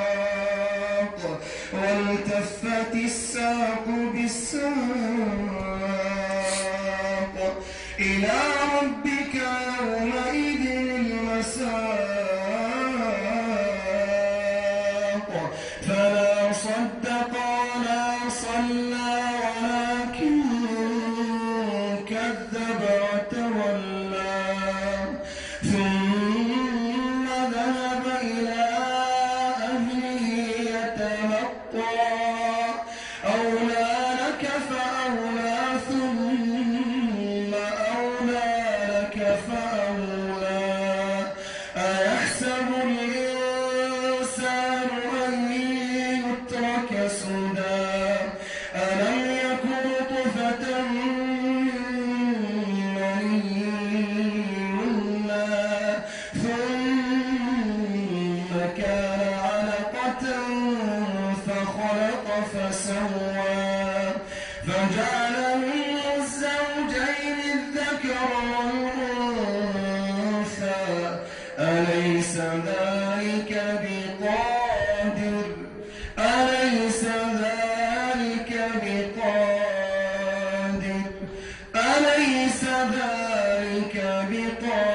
الفراق والتفت الساق بالساق إلى ربك يومئذ المساق فلا صدق ولا صلى ولكن كذب وتولى ثم ذهب إلى أهله يتمطى أولى لك فأولى ثم أولى لك فأولى أيحسب الإنسان أن يترك سدى ألم يك نطفة من مني يمنى ثم كان علقة فخلق فسوى فجعل منه الزوجين الذكر والأنثى أليس ذلك بقادر أليس ذلك بقادر أليس ذلك بقادر